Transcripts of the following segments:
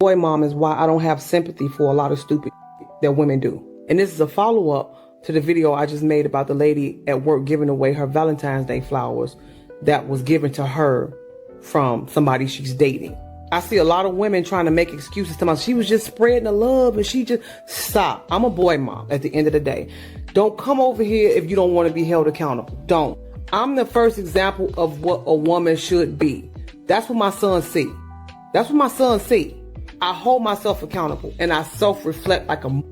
boy mom is why I don't have sympathy for a lot of stupid that women do. And this is a follow-up to the video I just made about the lady at work giving away her Valentine's Day flowers that was given to her from somebody she's dating. I see a lot of women trying to make excuses to myself. She was just spreading the love and she just... Stop. I'm a boy mom at the end of the day. Don't come over here if you don't want to be held accountable. Don't. I'm the first example of what a woman should be. That's what my son see. That's what my son see. I hold myself accountable and I self-reflect like a...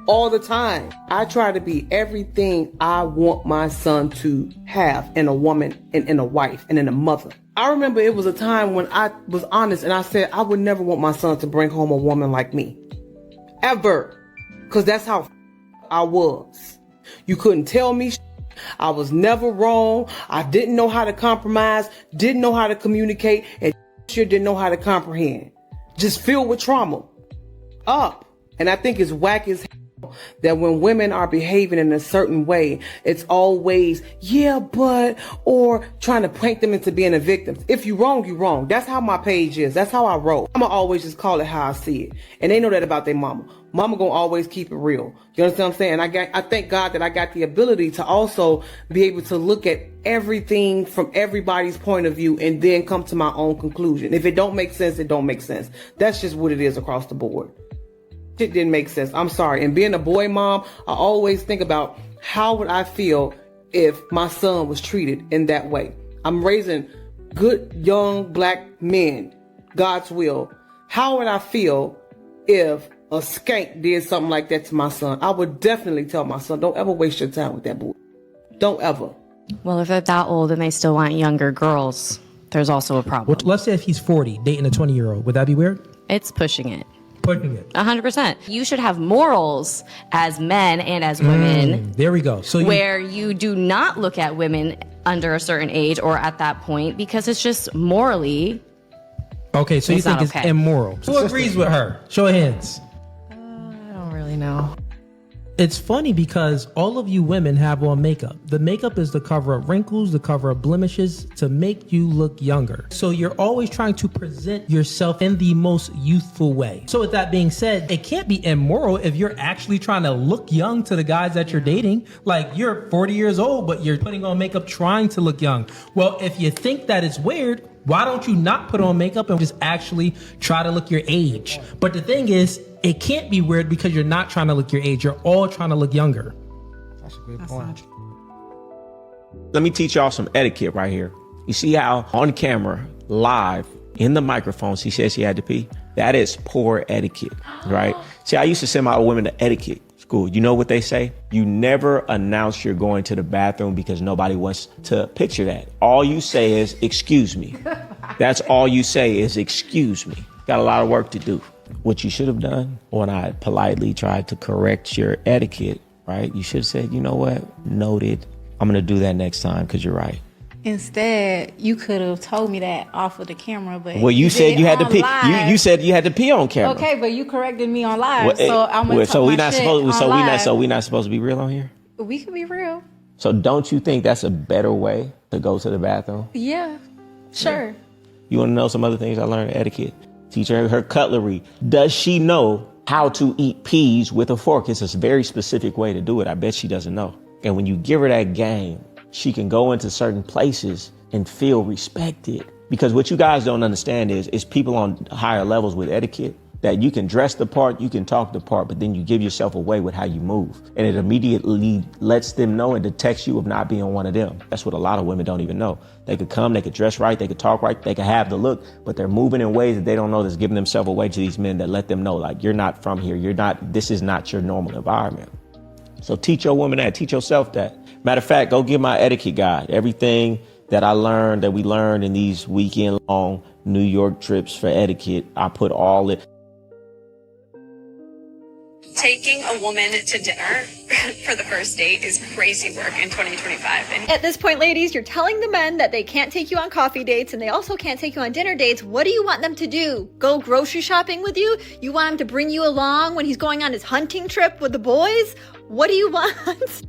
all the time. I try to be everything I want my son to have in a woman and in a wife and in a mother. I remember it was a time when I was honest and I said I would never want my son to bring home a woman like me. Ever. Because that's how I was. You couldn't tell me. I was never wrong. I didn't know how to compromise, didn't know how to communicate, and sure didn't know how to comprehend. Just filled with trauma. Up. And I think it's whack as hell that when women are behaving in a certain way, it's always, yeah, but, or trying to paint them into being a victim. If you wrong, you wrong. That's how my page is. That's how I roll. I'ma always just call it how I see it. And they know that about their mama. Mama gonna always keep it real. You understand what I'm saying? I thank God that I got the ability to also be able to look at everything from everybody's point of view and then come to my own conclusion. If it don't make sense, it don't make sense. That's just what it is across the board. It didn't make sense. I'm sorry. And being a boy mom, I always think about how would I feel if my son was treated in that way. I'm raising good young black men, God's will. How would I feel if a skank did something like that to my son? I would definitely tell my son, don't ever waste your time with that boy. Don't ever. Well, if they're that old and they still want younger girls, there's also a problem. Well, let's say if he's 40, dating a 20-year-old, would that be weird? It's pushing it. Pushing it. 100%. You should have morals as men and as women. There we go. So where you do not look at women under a certain age or at that point because it's just morally. Okay, so you think it's immoral. Who agrees with her? Show of hands. I don't really know. It's funny because all of you women have on makeup. The makeup is to cover up wrinkles, to cover up blemishes, to make you look younger. So you're always trying to present yourself in the most youthful way. So with that being said, it can't be immoral if you're actually trying to look young to the guys that you're dating. Like you're 40 years old, but you're putting on makeup trying to look young. Well, if you think that it's weird, why don't you not put on makeup and just actually try to look your age? But the thing is, it can't be weird because you're not trying to look your age. You're all trying to look younger. That's a good point. Let me teach y'all some etiquette right here. You see how on camera, live, in the microphone, she says she had to pee? That is poor etiquette, right? See, I used to send my women to etiquette school. You know what they say? You never announce you're going to the bathroom because nobody wants to picture that. All you say is, excuse me. That's all you say is, excuse me. Got a lot of work to do. What you should have done when I politely tried to correct your etiquette, right? You should have said, you know what? Noted. I'm going to do that next time because you're right. Instead, you could have told me that off of the camera, but well, you said you had to pee. You said you had to pee on camera. Okay, but you corrected me on live, so I'm gonna talk so we my not shit supposed. on live. So we not supposed to be real on here. We can be real. So don't you think that's a better way to go to the bathroom? Yeah, sure. You want to know some other things I learned etiquette? Teach her cutlery. Does she know how to eat peas with a fork? It's a very specific way to do it. I bet she doesn't know. And when you give her that game, she can go into certain places and feel respected. Because what you guys don't understand is people on higher levels with etiquette, that you can dress the part, you can talk the part, but then you give yourself away with how you move. And it immediately lets them know and detects you of not being one of them. That's what a lot of women don't even know. They could come, they could dress right, they could talk right, they could have the look, but they're moving in ways that they don't know that's giving themselves away to these men that let them know, like, you're not from here, this is not your normal environment. So teach your woman that, teach yourself that. Matter of fact, go get my etiquette guide. Everything that I learned, that we learned in these weekend-long New York trips for etiquette, I put all it. Taking a woman to dinner for the first date is crazy work in 2025. And at this point, ladies, you're telling the men that they can't take you on coffee dates and they also can't take you on dinner dates. What do you want them to do? Go grocery shopping with you? You want him to bring you along when he's going on his hunting trip with the boys? What do you want?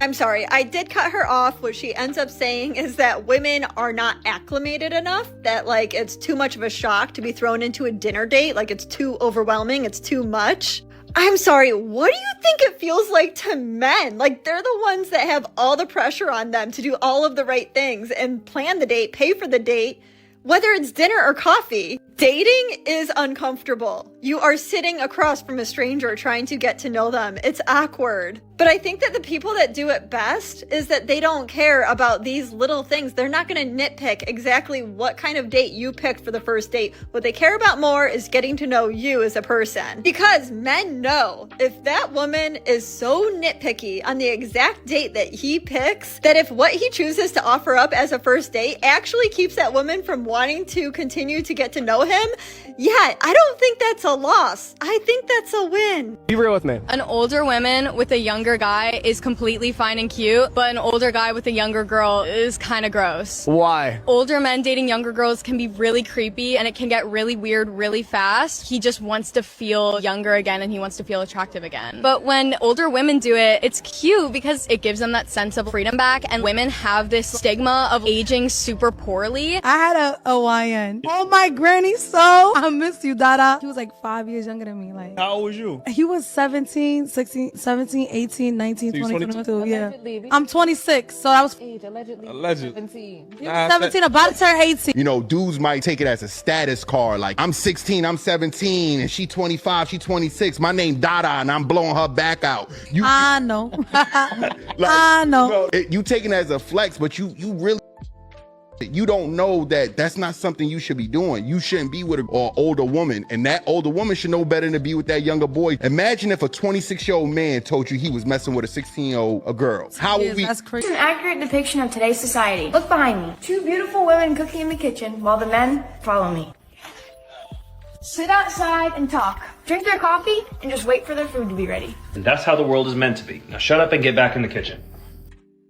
I'm sorry, I did cut her off. What she ends up saying is that women are not acclimated enough, that like it's too much of a shock to be thrown into a dinner date. Like it's too overwhelming, it's too much. I'm sorry, what do you think it feels like to men? Like they're the ones that have all the pressure on them to do all of the right things and plan the date, pay for the date, whether it's dinner or coffee. Dating is uncomfortable. You are sitting across from a stranger trying to get to know them. It's awkward. But I think that the people that do it best is that they don't care about these little things. They're not going to nitpick exactly what kind of date you picked for the first date. What they care about more is getting to know you as a person. Because men know if that woman is so nitpicky on the exact date that he picks, that if what he chooses to offer up as a first date actually keeps that woman from wanting to continue to get to know him, yeah, I don't think that's a loss. I think that's a win. Be real with me. An older woman with a younger guy is completely fine and cute, but an older guy with a younger girl is kind of gross. Why? Older men dating younger girls can be really creepy and it can get really weird really fast. He just wants to feel younger again and he wants to feel attractive again. But when older women do it, it's cute because it gives them that sense of freedom back, and women have this stigma of aging super poorly. I had a YN. Oh my granny, so I miss you, Dada. He was like 5 years younger than me. Like, how old was you? He was 17, 16, 17, 18, 19, So 20, 22? 22. Yeah. I'm 26, so that was Allegedly. 17. He was 17, about to turn 18. You know, dudes might take it as a status card. Like, I'm 16, I'm 17, and she 25, she 26. My name Dada, and I'm blowing her back out. I know. Like, I know. You taking it as a flex, but you really, you don't know that that's not something you should be doing. You shouldn't be with an older woman, and that older woman should know better than to be with that younger boy. Imagine if a 26-year-old man told you he was messing with a 16-year-old girl. How would we? That's crazy. It's an accurate depiction of today's society. Look behind me. Two beautiful women cooking in the kitchen while the men follow me. Sit outside and talk. Drink their coffee and just wait for their food to be ready. And that's how the world is meant to be. Now shut up and get back in the kitchen.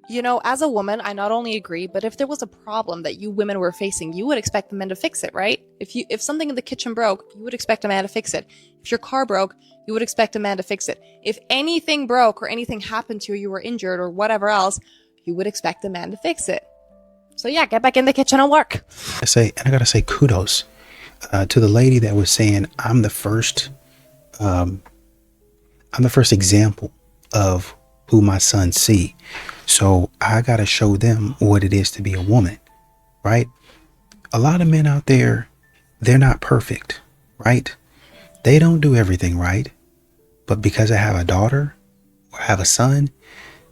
You know, as a woman, I not only agree, but if there was a problem that you women were facing, you would expect the men to fix it, right? If something in the kitchen broke, you would expect a man to fix it. If your car broke, you would expect a man to fix it. If anything broke or anything happened to you, you were injured or whatever else, you would expect a man to fix it. So yeah, get back in the kitchen and work. I gotta say kudos to the lady that was saying, I'm the first example of who my sons see. So I gotta show them what it is to be a woman, right? A lot of men out there, they're not perfect, right? They don't do everything right. But because I have a daughter or I have a son,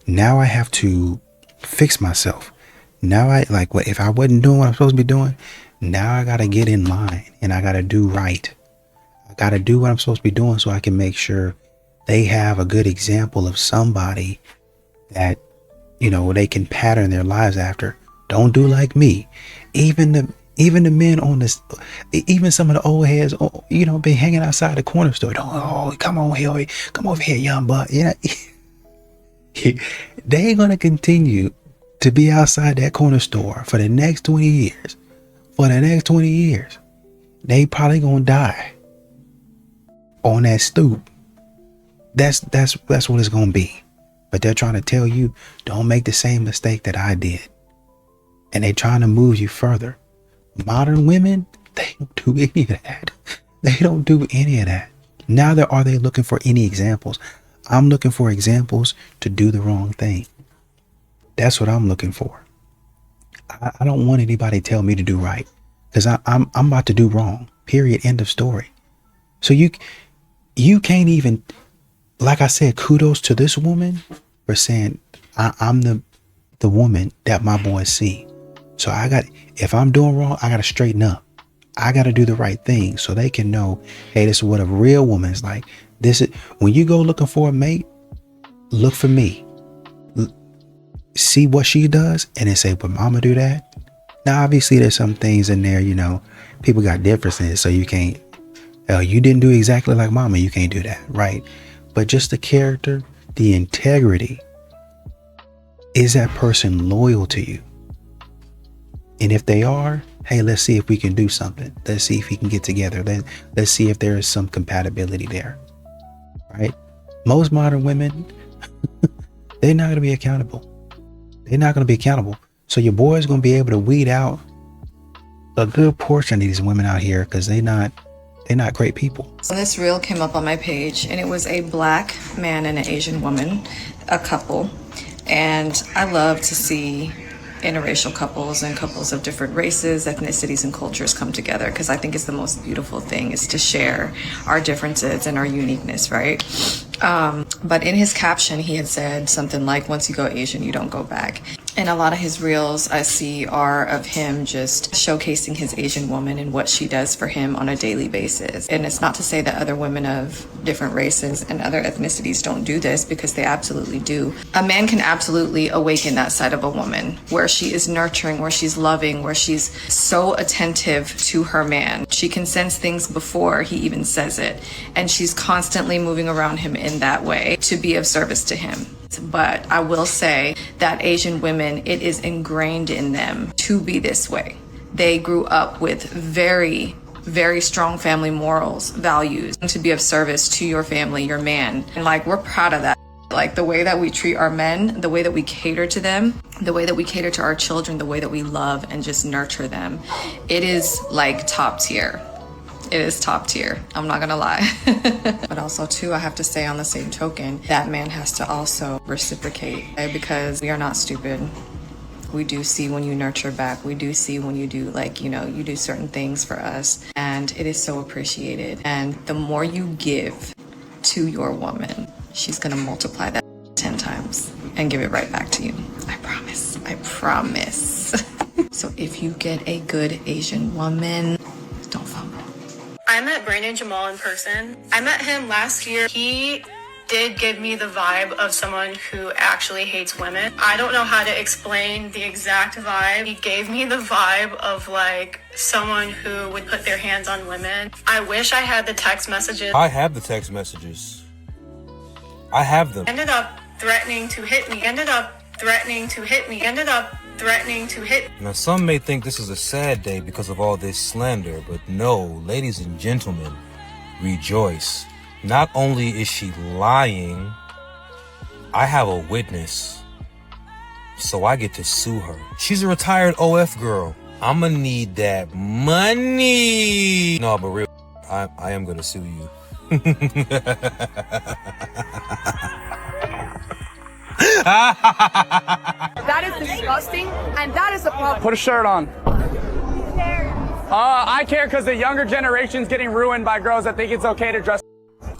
now I have to fix myself. Now if I wasn't doing what I'm supposed to be doing, now I gotta get in line and I gotta do right. I gotta do what I'm supposed to be doing so I can make sure they have a good example of somebody that, you know, they can pattern their lives after. Don't do like me. Even the men on this, even some of the old heads, you know, been hanging outside the corner store. Come over here, young buck. You know, they ain't gonna continue to be outside that corner store for the next 20 years. For the next 20 years, they probably gonna die on that stoop. That's what it's gonna be. But they're trying to tell you, don't make the same mistake that I did. And they're trying to move you further. Modern women, they don't do any of that. They don't do any of that. Neither are they looking for any examples. I'm looking for examples to do the wrong thing. That's what I'm looking for. I don't want anybody to tell me to do right, because I'm about to do wrong. Period. End of story. So you can't even, like I said, kudos to this woman for saying I'm the woman that my boys see. So if I'm doing wrong, I got to straighten up. I got to do the right thing so they can know, hey, this is what a real woman is like. This is when you go looking for a mate, look for me. See what she does and then say, but mama do that. Now, obviously there's some things in there, you know, people got differences. So you can't, you didn't do exactly like mama. You can't do that. Right. but just the character, the integrity. Is that person loyal to you? And if they are, hey, let's see if we can do something. Let's see if we can get together. Let's see if there is some compatibility there, right? Most modern women, they're not going to be accountable. They're not going to be accountable. So your boy is going to be able to weed out a good portion of these women out here because they're not great people. So this reel came up on my page, and it was a black man and an Asian woman, a couple. And I love to see interracial couples and couples of different races, ethnicities, and cultures come together, because I think it's the most beautiful thing, is to share our differences and our uniqueness, right? But in his caption, he had said something like, once you go Asian, you don't go back. And a lot of his reels I see are of him just showcasing his Asian woman and what she does for him on a daily basis. And it's not to say that other women of different races and other ethnicities don't do this, because they absolutely do. A man can absolutely awaken that side of a woman, where she is nurturing, where she's loving, where she's so attentive to her man. She can sense things before he even says it. And she's constantly moving around him in that way to be of service to him. But I will say that Asian women, it is ingrained in them to be this way. They grew up with very, very strong family morals, values, to be of service to your family, your man. And like, we're proud of that. Like the way that we treat our men, the way that we cater to them, the way that we cater to our children, the way that we love and just nurture them. It is like top tier. It is top tier. I'm not gonna lie. But also too, I have to say on the same token, that man has to also reciprocate, okay? Because we are not stupid. We do see when you nurture back. We do see when you do, like, you know, you do certain things for us, and it is so appreciated. And the more you give to your woman, she's gonna multiply that 10 times and give it right back to you. I promise. I promise. So if you get a good Asian woman, don't fumble. I met Brandon Jamal in person. I met him last year. He did give me the vibe of someone who actually hates women. I don't know how to explain the exact vibe. He gave me the vibe of like someone who would put their hands on women. I wish I had the text messages. I have the text messages. I have them. Ended up threatening to hit me. Ended up threatening to hit me. Ended up threatening to hit. Now, some may think this is a sad day because of all this slander, but no, ladies and gentlemen, rejoice. Not only is she lying, I have a witness, so I get to sue her. She's a retired OF girl. I'ma need that money. No, but real, I am gonna sue you. That is disgusting, and that is a problem. Put a shirt on. I care because the younger generation's getting ruined by girls that think it's okay to dress.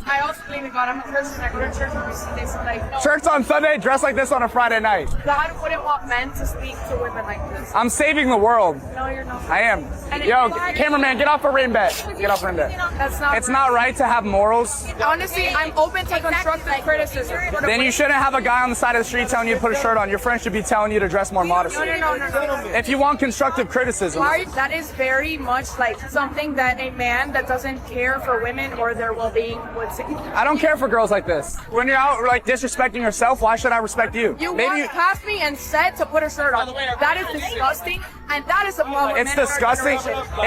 I also believe in God. I'm a Christian. I go to church every Sunday. So like, Church on Sunday, dress like this on a Friday night. God wouldn't want men to speak to women like this. I'm saving the world. No, you're not. I am. Yo, cameraman, get off a rain bet. Get off a rain bet. That's not. It's not right to have morals. Honestly, I'm open to constructive criticism. Then you shouldn't have a guy on the side of the street telling you to put a shirt on. Your friend should be telling you to dress more modestly. No. If you want constructive criticism. That is very much like something that a man that doesn't care for women or their well-being would say. I don't care for girls like this. When you're out like disrespecting yourself, why should I respect you? You walked past me and said to put a shirt on. That is disgusting, and that is a problem. It's disgusting.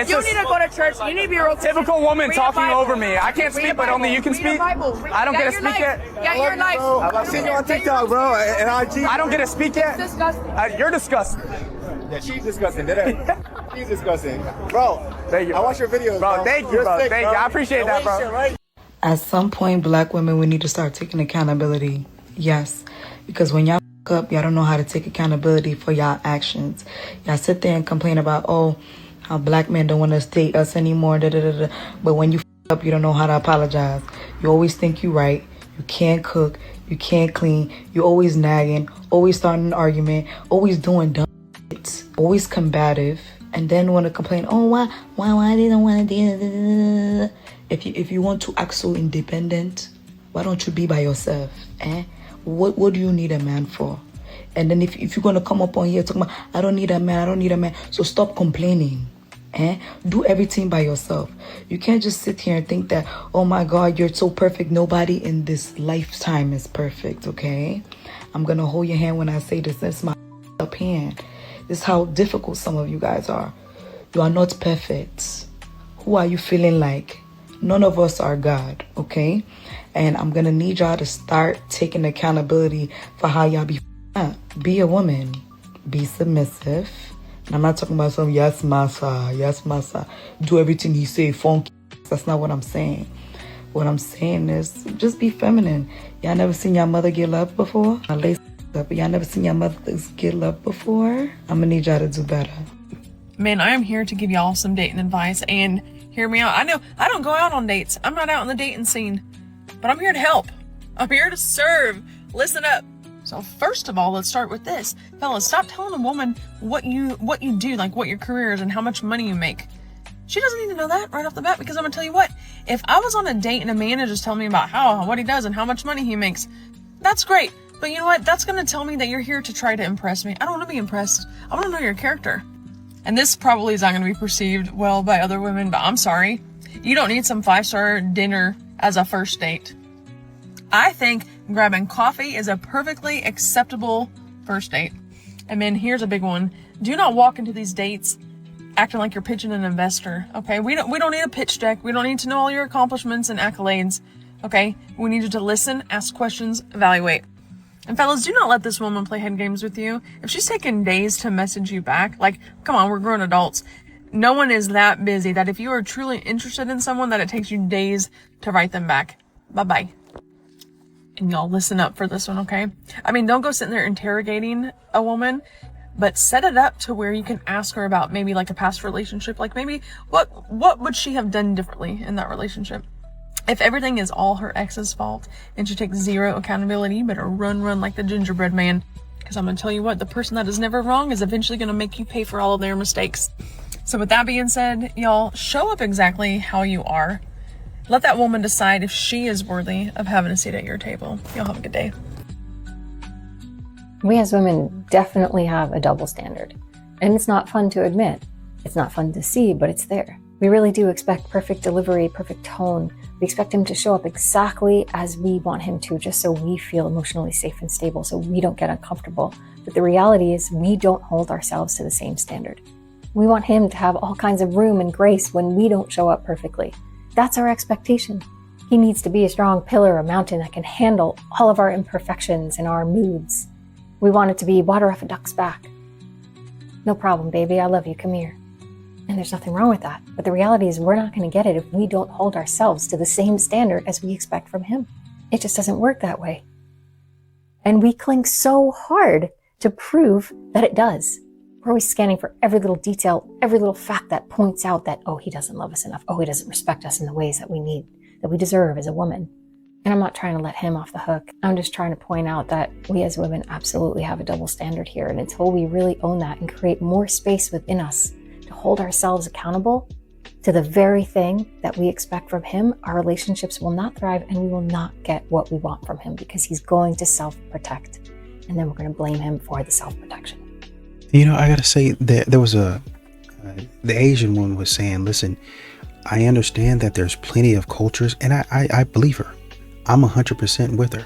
You need to go to church. You need to be a real typical woman talking over me. I can't speak, but only you can speak. I don't get to speak yet. Get your life. I've seen you on TikTok, bro, and IG. I don't get to speak yet. It's disgusting. You're disgusting. Yeah, she's disgusting, didn't it? She's disgusting. Bro, thank you. I watch your videos, bro. Thank you, bro. Thank you. I appreciate that, bro. At some point, black women, we need to start taking accountability. Yes. Because when y'all up, y'all don't know how to take accountability for y'all actions. Y'all sit there and complain about, oh, how black men don't want to date us anymore. But when you up, you don't know how to apologize. You always think you right. You can't cook. You can't clean. You always nagging. Always starting an argument. Always doing dumb shit. Always combative. And then want to complain, oh, why they don't want to do. If you want to act so independent, why don't you be by yourself? What do you need a man for? And then if you're going to come up on here talking about, I don't need a man, so stop complaining. Do everything by yourself. You can't just sit here and think that, oh my God, you're so perfect. Nobody in this lifetime is perfect, okay? I'm going to hold your hand when I say this. That's my up hand. This is how difficult some of you guys are. You are not perfect. Who are you feeling like? None of us are God, okay? And I'm going to need y'all to start taking accountability for how y'all be up. Be a woman. Be submissive. And I'm not talking about some yes massa, do everything he say, funky. That's not what I'm saying. What I'm saying is just be feminine. Y'all never seen your mother get love before? Y'all never seen your mothers get love before? I'm gonna need y'all to do better. Man, I am here to give y'all some dating advice, and hear me out. I know I don't go out on dates. I'm not out in the dating scene, but I'm here to help. I'm here to serve. Listen up. So first of all, let's start with this. Fellas, stop telling a woman what you do, like what your career is and how much money you make. She doesn't need to know that right off the bat, because I'm gonna tell you what, if I was on a date and a man is just telling me about what he does and how much money he makes, that's great. But you know what? That's gonna tell me that you're here to try to impress me. I don't want to be impressed. I want to know your character. And this probably is not gonna be perceived well by other women, but I'm sorry. You don't need some 5-star dinner as a first date. I think grabbing coffee is a perfectly acceptable first date. And then here's a big one. Do not walk into these dates acting like you're pitching an investor, okay? We don't need a pitch deck. We don't need to know all your accomplishments and accolades, okay? We need you to listen, ask questions, evaluate. And fellas, do not let this woman play head games with you. If she's taking days to message you back, like, come on, we're grown adults. No one is that busy that if you are truly interested in someone, that it takes you days to write them back. Bye-bye. And y'all listen up for this one, okay? I mean, don't go sitting there interrogating a woman, but set it up to where you can ask her about maybe like a past relationship. Like maybe what would she have done differently in that relationship? If everything is all her ex's fault and she takes zero accountability, you better run like the gingerbread man. Because I'm going to tell you what, the person that is never wrong is eventually going to make you pay for all of their mistakes. So with that being said, y'all, show up exactly how you are. Let that woman decide if she is worthy of having a seat at your table. Y'all have a good day. We as women definitely have a double standard. And it's not fun to admit. It's not fun to see, but it's there. We really do expect perfect delivery, perfect tone. We expect him to show up exactly as we want him to, just so we feel emotionally safe and stable, so we don't get uncomfortable. But the reality is we don't hold ourselves to the same standard. We want him to have all kinds of room and grace when we don't show up perfectly. That's our expectation. He needs to be a strong pillar, a mountain that can handle all of our imperfections and our moods. We want it to be water off a duck's back. No problem, baby. I love you. Come here. And there's nothing wrong with that. But the reality is we're not going to get it if we don't hold ourselves to the same standard as we expect from him. It just doesn't work that way. And we cling so hard to prove that it does. We're always scanning for every little detail, every little fact that points out that, oh, he doesn't love us enough. Oh, he doesn't respect us in the ways that we need, that we deserve as a woman. And I'm not trying to let him off the hook. I'm just trying to point out that we as women absolutely have a double standard here. And until we really own that and create more space within us to hold ourselves accountable to the very thing that we expect from him, our relationships will not thrive and we will not get what we want from him, because he's going to self-protect. And then we're going to blame him for the self-protection. You know, I gotta say that there was the Asian woman was saying, listen, I understand that there's plenty of cultures, and I believe her. I'm 100% with her.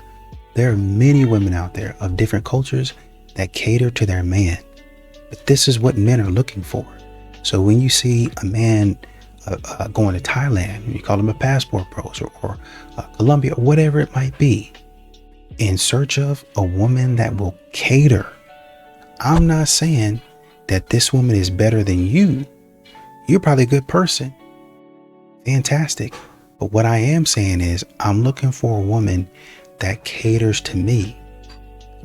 There are many women out there of different cultures that cater to their man. But this is what men are looking for. So when you see a man going to Thailand, you call him a passport bros, or Colombia, or whatever it might be, in search of a woman that will cater. I'm not saying that this woman is better than you. You're probably a good person. Fantastic. But what I am saying is I'm looking for a woman that caters to me.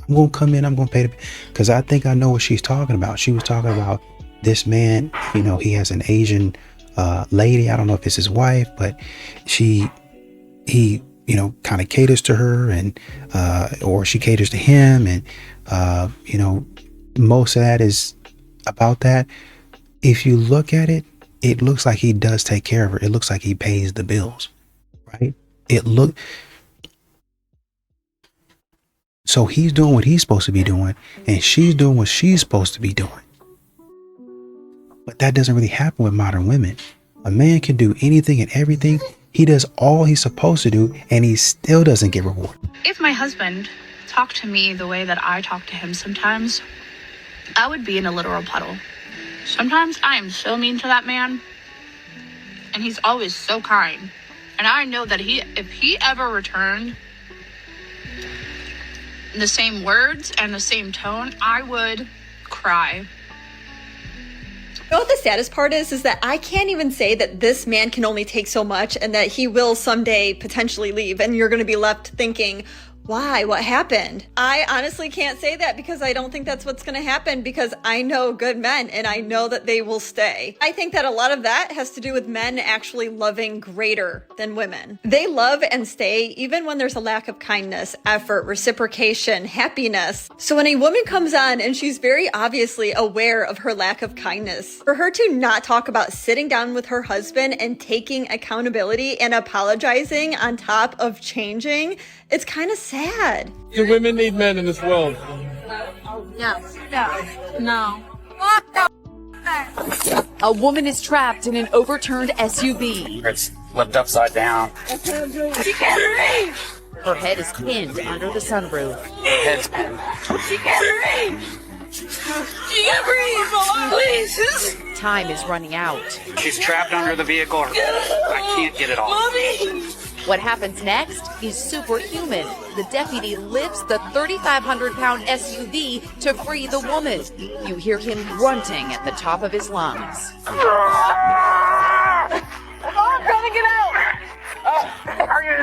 I'm going to come in, I'm going to pay because I think I know what she's talking about. She was talking about this man, you know, he has an Asian lady. I don't know if it's his wife, but he, you know, kind of caters to her, and or she caters to him. And, you know, most of that is about that. If you look at it, it looks like he does take care of her. It looks like he pays the bills, right? So he's doing what he's supposed to be doing, and she's doing what she's supposed to be doing. But that doesn't really happen with modern women. A man can do anything and everything. He does all he's supposed to do, and he still doesn't get rewarded. If my husband talked to me the way that I talk to him sometimes, I would be in a literal puddle. Sometimes I am so mean to that man, and he's always so kind. And I know that if he ever returned the same words and the same tone, I would cry. You know what the saddest part is that I can't even say that this man can only take so much and that he will someday potentially leave, and you're going to be left thinking, why? What happened? I honestly can't say that because I don't think that's what's going to happen, because I know good men and I know that they will stay. I think that a lot of that has to do with men actually loving greater than women. They love and stay even when there's a lack of kindness, effort, reciprocation, happiness. So when a woman comes on and she's very obviously aware of her lack of kindness, for her to not talk about sitting down with her husband and taking accountability and apologizing on top of changing, it's kind of sad. Do women need men in this world? Yes. No. A woman is trapped in an overturned SUV. It's flipped upside down. She can't breathe. Her head is pinned under the sunroof. Head's pinned. She can't breathe. She can't breathe. Please. Time is running out. She's trapped under the vehicle. I can't get it off. Mommy. What happens next is superhuman. The deputy lifts the 3,500-pound SUV to free the woman. You hear him grunting at the top of his lungs. Come on, trying to get out.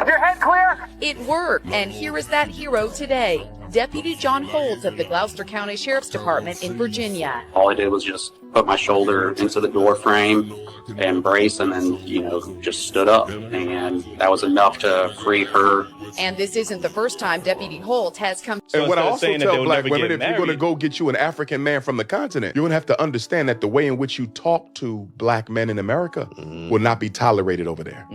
Is your head clear? It worked, and here is that hero today. Deputy John Holtz of the Gloucester County Sheriff's Department in Virginia. All I did was just put my shoulder into the door frame and brace, and then, just stood up. And that was enough to free her. And this isn't the first time Deputy Holtz has come. And what I also tell black women, if you're going to go get you an African man from the continent, you're going to have to understand that the way in which you talk to black men in America will not be tolerated over there.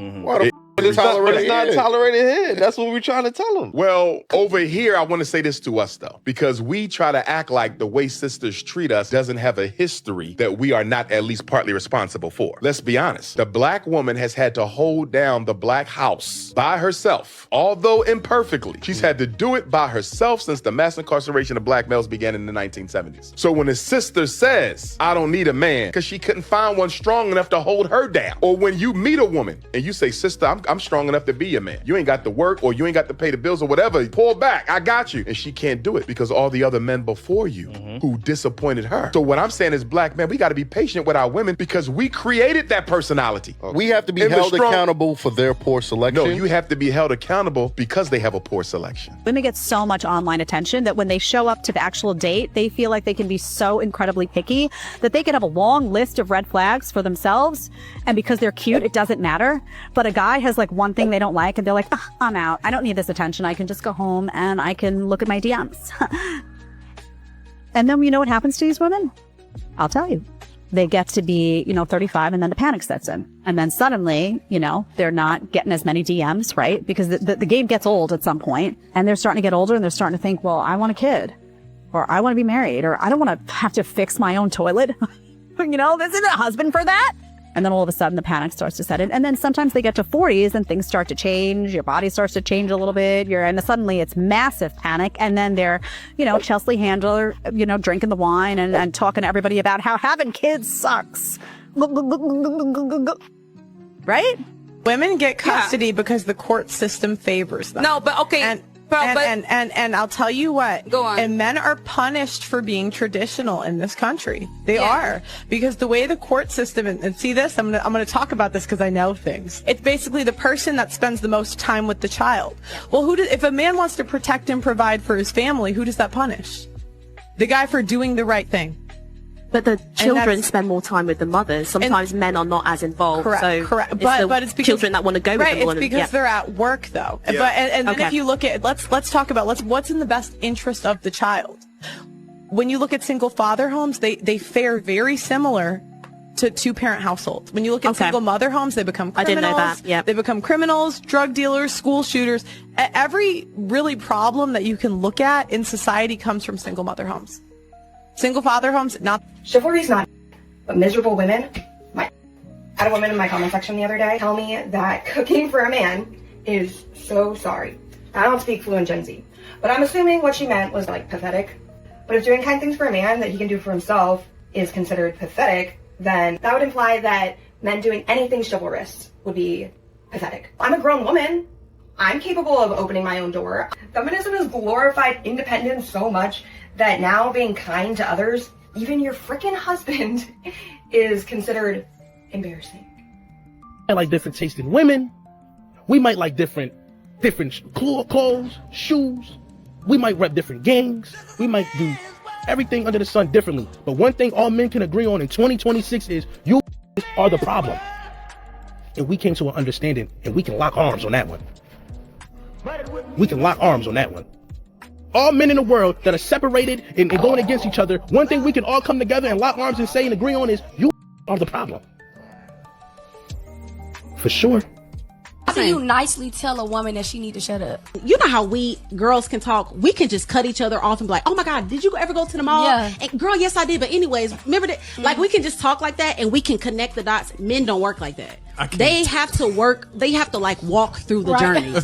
It's not tolerated here. That's what we're trying to tell them. Well, over here, I want to say this to us, though, because we try to act like the way sisters treat us doesn't have a history that we are not at least partly responsible for. Let's be honest. The black woman has had to hold down the black house by herself, although imperfectly. She's had to do it by herself since the mass incarceration of black males began in the 1970s. So when a sister says, I don't need a man, because she couldn't find one strong enough to hold her down, or when you meet a woman and you say, sister, I'm strong enough to be your man. You ain't got to work, or you ain't got to pay the bills or whatever. Pull back. I got you. And she can't do it because all the other men before you who disappointed her. So what I'm saying is, black men, we got to be patient with our women because we created that personality. We have to be held accountable for their poor selection. No, you have to be held accountable because they have a poor selection. Women get so much online attention that when they show up to the actual date, they feel like they can be so incredibly picky that they can have a long list of red flags for themselves. And because they're cute, it doesn't matter. But a guy has like one thing they don't like and they're like, I'm out. I don't need this attention. I can just go home and I can look at my DMs. And then you know what happens to these women? I'll tell you. They get to be, 35 and then the panic sets in. And then suddenly, they're not getting as many DMs, right? Because the game gets old at some point and they're starting to get older and they're starting to think, well, I want a kid or I want to be married or I don't want to have to fix my own toilet. This isn't a husband for that. And then all of a sudden the panic starts to set in. And then sometimes they get to 40s and things start to change. Your body starts to change a little bit. And suddenly it's massive panic. And then they're, Chelsea Handler, drinking the wine and talking to everybody about how having kids sucks. Right? Women get custody because the court system favors them. No, but okay. And I'll tell you what. Go on. And men are punished for being traditional in this country. They are, because the way the court system and see this, I'm gonna talk about this because I know things. It's basically the person that spends the most time with the child. Well, if a man wants to protect and provide for his family, who does that punish? The guy for doing the right thing. But the children spend more time with the mothers. Sometimes men are not as involved. Correct. But it's because children that want to go with them. It's because they're at work, though. Yeah. But and then if you look at let's talk about what's in the best interest of the child. When you look at single father homes, they fare very similar to two-parent households. When you look at single mother homes, they become criminals. I didn't know that. Yeah. They become criminals, drug dealers, school shooters. Every really problem that you can look at in society comes from single mother homes. Single father homes, not. Chivalry's not. But miserable women, I had a woman in my comment section the other day tell me that cooking for a man is so sorry. I don't speak fluent Gen Z, but I'm assuming what she meant was like pathetic. But if doing kind things for a man that he can do for himself is considered pathetic, then that would imply that men doing anything chivalrous would be pathetic. I'm a grown woman. I'm capable of opening my own door. Feminism has glorified independence so much that now being kind to others, even your freaking husband, is considered embarrassing. I like different taste in women. We might like different clothes, shoes. We might rep different gangs. We might do everything under the sun differently. But one thing all men can agree on in 2026 is you are the problem. And we came to an understanding, and we can lock arms on that one. We can lock arms on that one. All men in the world that are separated and going against each other, one thing we can all come together and lock arms and say and agree on is you are the problem. For sure. How do you nicely tell a woman that she need to shut up? You know how we girls can talk? We can just cut each other off and be like, oh my God, did you ever go to the mall? Yeah. And girl, yes I did. But anyways, remember that, like we can just talk like that and we can connect the dots. Men don't work like that. They have to work, they have to like walk through the journey.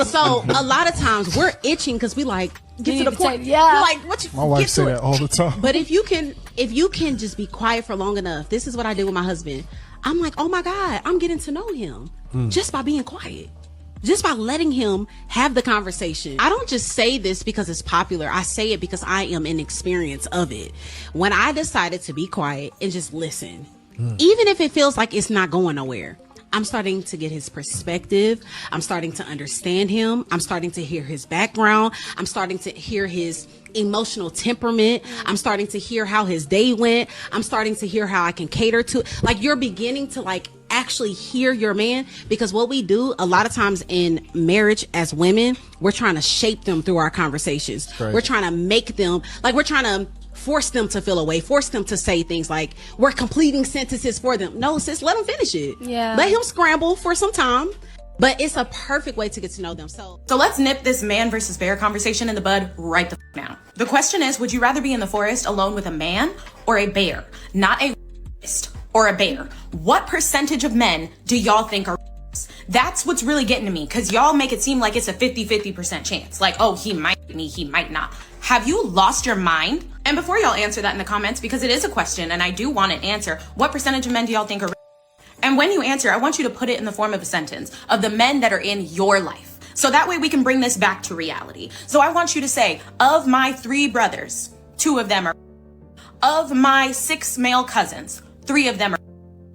So a lot of times we're itching because we like, get to the point. Yeah. We're like, what you, My wife say that all the time. But if you can just be quiet for long enough, this is what I did with my husband. I'm like, oh my God, I'm getting to know him just by being quiet. Just by letting him have the conversation. I don't just say this because it's popular. I say it because I am in experience of it. When I decided to be quiet and just listen, even if it feels like it's not going nowhere, I'm starting to get his perspective. I'm starting to understand him. I'm starting to hear his background. I'm starting to hear his emotional temperament. I'm starting to hear how his day went. I'm starting to hear how I can cater to it. Like you're beginning to like actually hear your man, because what we do a lot of times in marriage as women, we're trying to shape them through our conversations. Right. We're trying to make them, like we're trying to force them to feel away, force them to say things like we're completing sentences for them. No, sis, let them finish it. Yeah. Let him scramble for some time. But it's a perfect way to get to know them. So let's nip this man versus bear conversation in the bud right the now. The question is, would you rather be in the forest alone with a man or a bear? Not a or a bear. What percentage of men do y'all think are? That's what's really getting to me, because y'all make it seem like it's a 50-50% chance. Like, oh, he might be me, he might not. Have you lost your mind? And before y'all answer that in the comments, because it is a question and I do want an answer, what percentage of men do y'all think are? And when you answer, I want you to put it in the form of a sentence of the men that are in your life. So that way we can bring this back to reality. So I want you to say, of my 3 brothers, 2 of them are. Of my 6 male cousins, 3 of them are.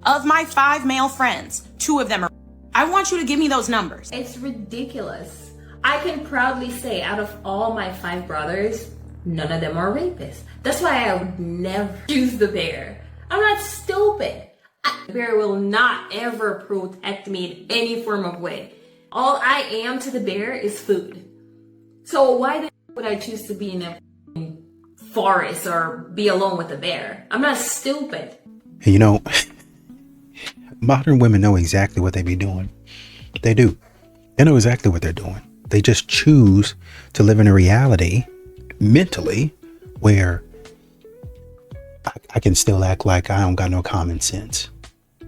Of my 5 male friends, 2 of them are. I want you to give me those numbers. It's ridiculous. I can proudly say out of all my 5 brothers, none of them are rapists. That's why I would never choose the bear. I'm not stupid. The bear will not ever protect me in any form of way. All I am to the bear is food. So why would I choose to be in a forest or be alone with a bear? I'm not stupid. You know, modern women know exactly what they be doing. They do. They know exactly what they're doing. They just choose to live in a reality mentally where I can still act like I don't got no common sense.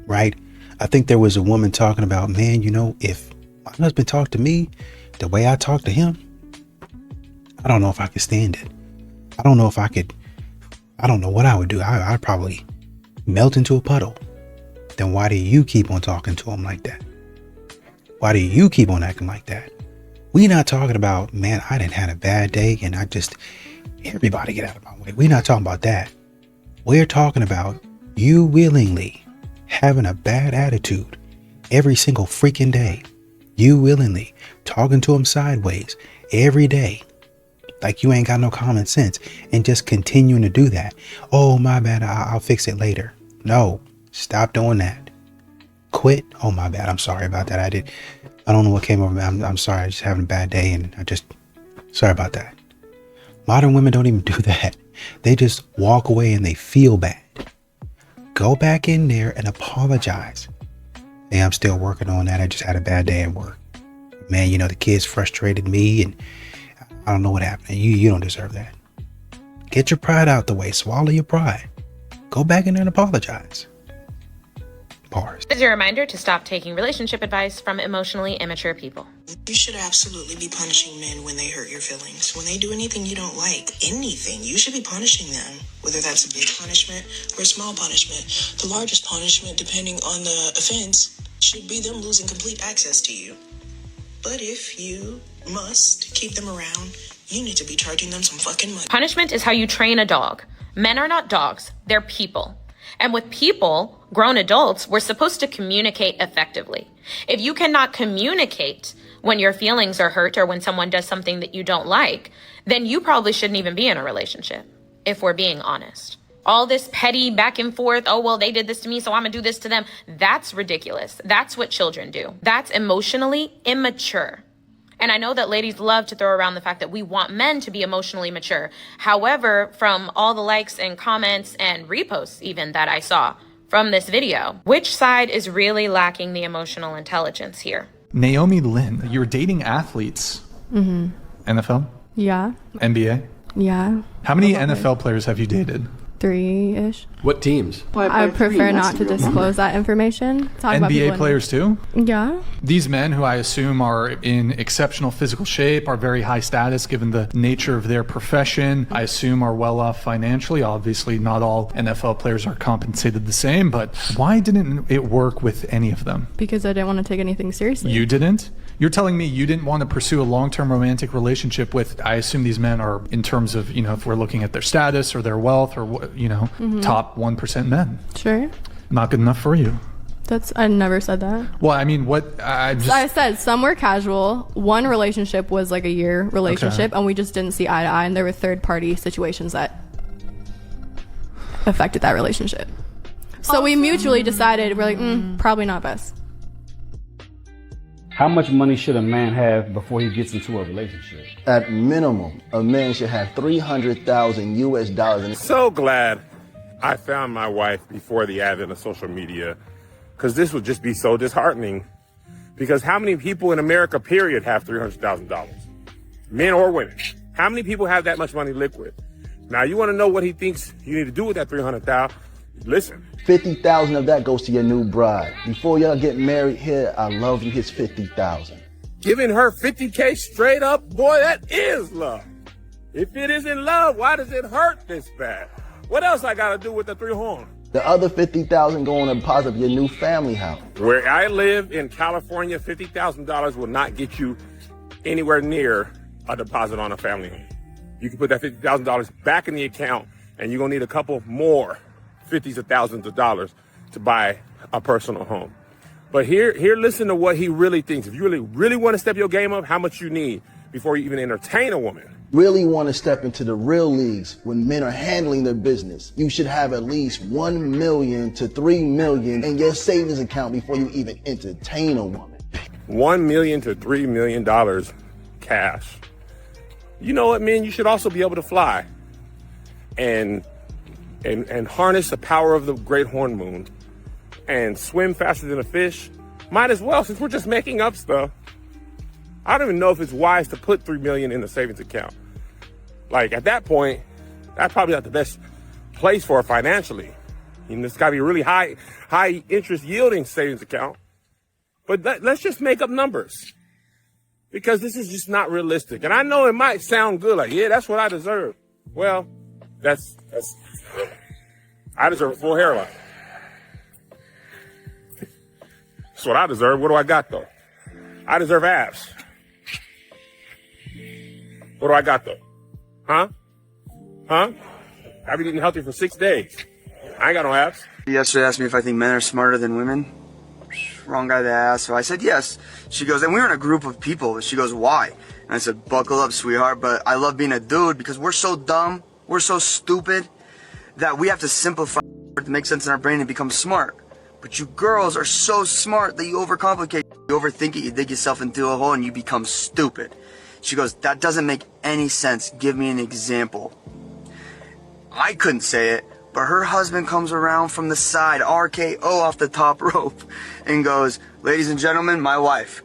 Right? I think there was a woman talking about, man, you know, if my husband talked to me the way I talk to him, I don't know if I could stand it. I don't know if I could. I don't know what I would do. I'd probably melt into a puddle. Then why do you keep on talking to him like that? Why do you keep on acting like that? We not talking about, man, I didn't had a bad day and everybody get out of my way. We're not talking about that. We're talking about you willingly having a bad attitude every single freaking day. You willingly talking to him sideways every day. Like you ain't got no common sense and just continuing to do that. Oh, my bad. I'll fix it later. No, stop doing that. Quit. Oh, my bad. I'm sorry about that. I don't know what came over me. I'm sorry. I'm just having a bad day and sorry about that. Modern women don't even do that. They just walk away and they feel bad. Go back in there and apologize. Hey, I'm still working on that. I just had a bad day at work. Man, you know, the kids frustrated me and I don't know what happened. You don't deserve that. Get your pride out the way. Swallow your pride. Go back in there and apologize. Bars. This is your reminder to stop taking relationship advice from emotionally immature people. You should absolutely be punishing men when they hurt your feelings. When they do anything you don't like, anything, you should be punishing them. Whether that's a big punishment or a small punishment. The largest punishment, depending on the offense, should be them losing complete access to you. But if you must keep them around, you need to be charging them some fucking money. Punishment is how you train a dog. Men are not dogs, they're people. And with people, grown adults, we're supposed to communicate effectively. If you cannot communicate when your feelings are hurt or when someone does something that you don't like, then you probably shouldn't even be in a relationship, if we're being honest. All this petty back and forth, oh, well, they did this to me, so I'm gonna do this to them. That's ridiculous. That's what children do. That's emotionally immature. And I know that ladies love to throw around the fact that we want men to be emotionally mature. However, from all the likes and comments and reposts even that I saw from this video, which side is really lacking the emotional intelligence here? Naomi Lynn, you were dating athletes. Mm-hmm. NFL? Yeah. NBA? Yeah. How many NFL players have you dated? 3-ish. What teams? I prefer not to disclose that information. Talk about NBA players too? Yeah. These men, who I assume are in exceptional physical shape, are very high status given the nature of their profession, I assume are well off financially. Obviously, not all NFL players are compensated the same, but why didn't it work with any of them? Because I didn't want to take anything seriously. You didn't? You're telling me you didn't want to pursue a long-term romantic relationship with, I assume these men are, in terms of, if we're looking at their status or their wealth or, top 1% men. Sure. Not good enough for you. I never said that. Well, I mean, I said some were casual. One relationship was like a year relationship, and we just didn't see eye to eye, and there were third-party situations that affected that relationship. So we mutually decided, we're like, probably not best. How much money should a man have before he gets into a relationship? At minimum, a man should have $300,000 US. So glad I found my wife before the advent of social media, because this would just be so disheartening. Because how many people in America, period, have $300,000? Men or women. How many people have that much money liquid? Now, you want to know what he thinks you need to do with that $300,000? Listen. $50,000 of that goes to your new bride. Before y'all get married here, I love you, here's $50,000. Giving her $50K straight up, boy, that is love. If it isn't love, why does it hurt this bad? What else I got to do with the 3 horn? The other $50,000 go on the deposit of your new family house. Where I live in California, $50,000 will not get you anywhere near a deposit on a family home. You can put that $50,000 back in the account, and you're going to need a couple more 50s of thousands of dollars to buy a personal home. But here, listen to what he really thinks. If you really want to step your game up, how much you need before you even entertain a woman. Really want to step into the real leagues when men are handling their business. You should have at least $1 million to $3 million in your savings account before you even entertain a woman. $1 million to $3 million cash. You know what, man? You should also be able to fly and harness the power of the great horn moon and swim faster than a fish. Might as well, since we're just making up stuff. I don't even know if it's wise to put $3 million in a savings account. Like, at that point, that's probably not the best place for it financially. It's got to be a really high interest yielding savings account. But let's just make up numbers, because this is just not realistic. And I know it might sound good, like, yeah, that's what I deserve. Well, I deserve a full hairline. That's what I deserve. What do I got, though? I deserve abs. What do I got, though? Huh? I've been eating healthy for 6 days. I ain't got no abs. Yesterday asked me if I think men are smarter than women. Wrong guy to ask. So I said yes. She goes, and we were in a group of people. She goes, why? And I said, buckle up, sweetheart. But I love being a dude because we're so dumb, we're so stupid, that we have to simplify to make sense in our brain and become smart. But you girls are so smart that you overcomplicate. You overthink it, you dig yourself into a hole, and you become stupid. She goes, that doesn't make any sense. Give me an example. I couldn't say it, but her husband comes around from the side, RKO off the top rope, and goes, ladies and gentlemen, my wife.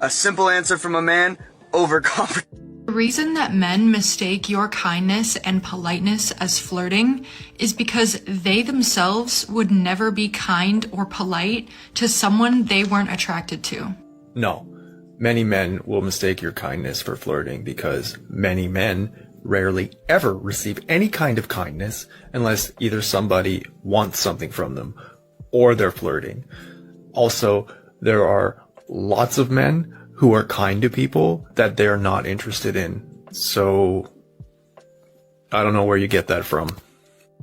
A simple answer from a man, overcomplicate. The reason that men mistake your kindness and politeness as flirting is because they themselves would never be kind or polite to someone they weren't attracted to. No, many men will mistake your kindness for flirting because many men rarely ever receive any kind of kindness unless either somebody wants something from them or they're flirting. Also, there are lots of men who are kind to people that they're not interested in. So, I don't know where you get that from.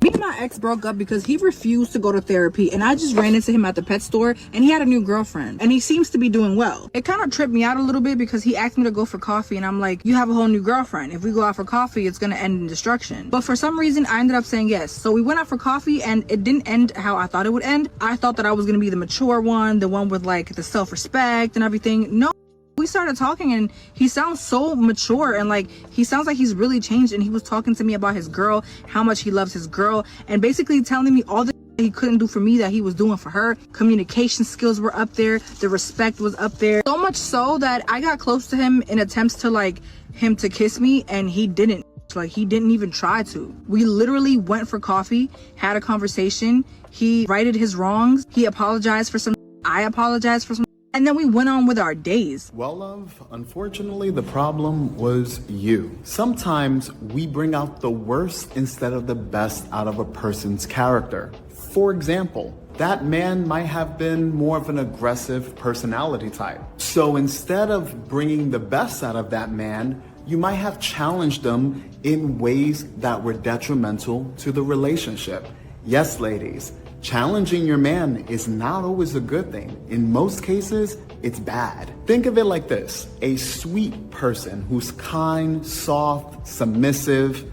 Me and my ex broke up because he refused to go to therapy, and I just ran into him at the pet store, and he had a new girlfriend, and he seems to be doing well. It kind of tripped me out a little bit because he asked me to go for coffee, and I'm like, you have a whole new girlfriend. If we go out for coffee, it's gonna end in destruction. But for some reason, I ended up saying yes. So we went out for coffee, and it didn't end how I thought it would end. I thought that I was gonna be the mature one, the one with like the self-respect and everything. No. We started talking and he sounds so mature and like he sounds like he's really changed, and he was talking to me about his girl, how much he loves his girl, and basically telling me all the he couldn't do for me that he was doing for her. Communication skills were up there, the respect was up there, so much so that I got close to him in attempts to like him to kiss me, and he didn't. Like, he didn't even try to. We literally went for coffee, had a conversation, he righted his wrongs, he apologized for some, I apologized for some, and then we went on with our days. Well, love, unfortunately, the problem was you. Sometimes we bring out the worst instead of the best out of a person's character. For example, that man might have been more of an aggressive personality type. So instead of bringing the best out of that man, you might have challenged them in ways that were detrimental to the relationship. Yes, ladies. Challenging your man is not always a good thing. In most cases, it's bad. Think of it like this. A sweet person who's kind, soft, submissive,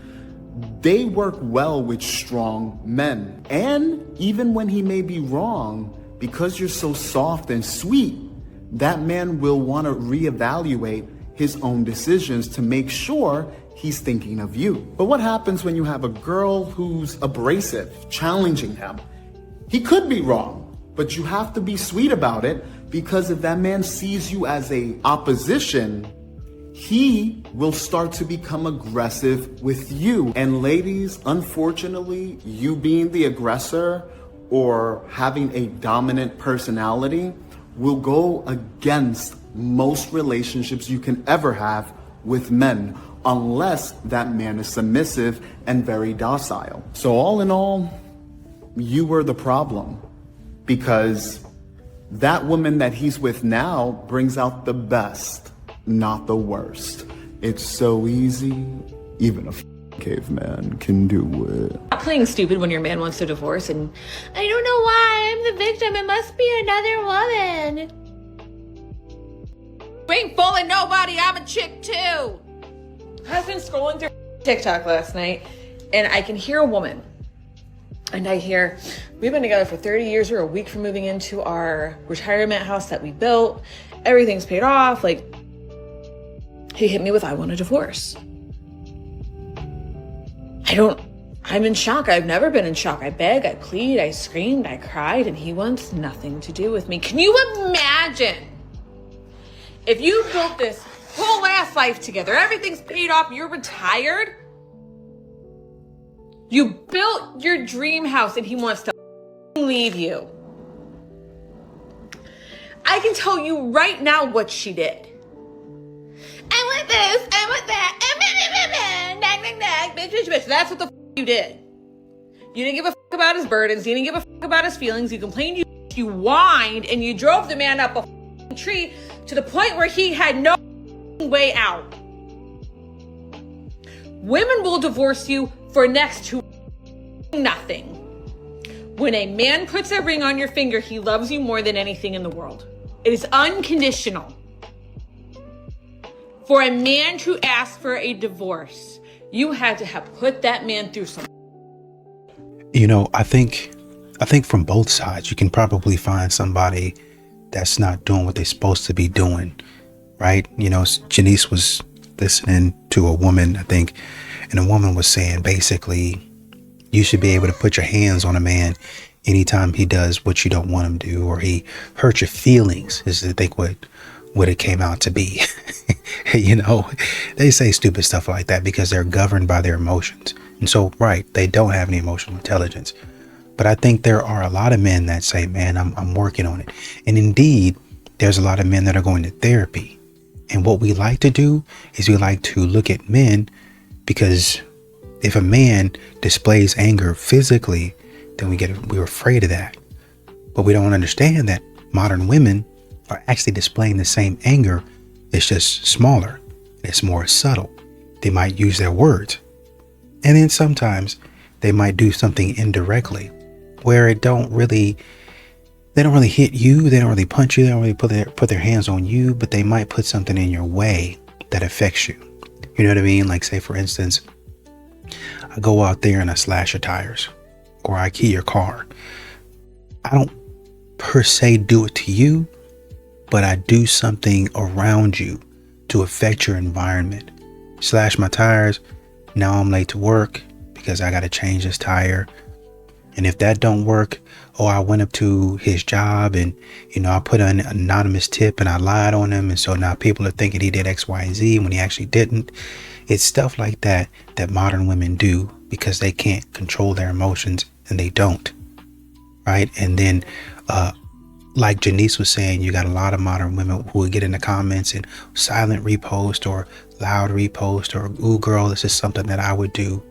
they work well with strong men. And even when he may be wrong, because you're so soft and sweet, that man will want to reevaluate his own decisions to make sure he's thinking of you. But what happens when you have a girl who's abrasive, challenging him? He could be wrong, but you have to be sweet about it, because if that man sees you as a opposition, he will start to become aggressive with you. And ladies, unfortunately, you being the aggressor or having a dominant personality will go against most relationships you can ever have with men, unless that man is submissive and very docile. So all in all, you were the problem, because that woman that he's with now brings out the best, not the worst. It's so easy, even a caveman can do it. Stop playing stupid when your man wants to divorce and I don't know why, I'm the victim, it must be another woman. You ain't fooling nobody, I'm a chick too. I was been scrolling through TikTok last night and I can hear a woman. And I hear, we've been together for 30 years. We're a week from moving into our retirement house that we built. Everything's paid off. Like, he hit me with, I want a divorce. I'm in shock. I've never been in shock. I beg, I plead, I screamed, I cried, and he wants nothing to do with me. Can you imagine if you built this whole ass life together, everything's paid off, you're retired? You built your dream house and he wants to leave you. I can tell you right now what she did. I want this, I want that, bitch. That's what the you did. You didn't give a about his burdens. You didn't give a about his feelings. You complained, you whined, and you drove the man up a tree to the point where he had no way out. Women will divorce you for next to nothing. When a man puts a ring on your finger, he loves you more than anything in the world. It is unconditional. For a man to ask for a divorce, you had to have put that man through something. You know, I think from both sides, you can probably find somebody that's not doing what they're supposed to be doing, right? You know, Janice was listening to a woman, I think, and a woman was saying basically, you should be able to put your hands on a man anytime he does what you don't want him to do, or he hurts your feelings, is I think what it came out to be. You know, they say stupid stuff like that because they're governed by their emotions. And so, right, they don't have any emotional intelligence. But I think there are a lot of men that say, man, I'm working on it. And indeed, there's a lot of men that are going to therapy. And what we like to do is we like to look at men, because if a man displays anger physically, then we're afraid of that. But we don't understand that modern women are actually displaying the same anger. It's just smaller. It's more subtle. They might use their words. And then sometimes they might do something indirectly where they don't really hit you. They don't really punch you. They don't really put their hands on you, but they might put something in your way that affects you. You know what I mean? Like, say, for instance, I go out there and I slash your tires, or I key your car. I don't per se do it to you, but I do something around you to affect your environment. Slash my tires. Now I'm late to work because I got to change this tire. And if that don't work, I went up to his job and, I put an anonymous tip and I lied on him. And so now people are thinking he did X, Y, and Z when he actually didn't. It's stuff like that modern women do because they can't control their emotions, and they don't. Right. And then, like Janice was saying, you got a lot of modern women who will get in the comments and silent repost or loud repost or, ooh, girl, this is something that I would do.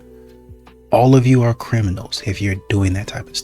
All of you are criminals if you're doing that type of stuff.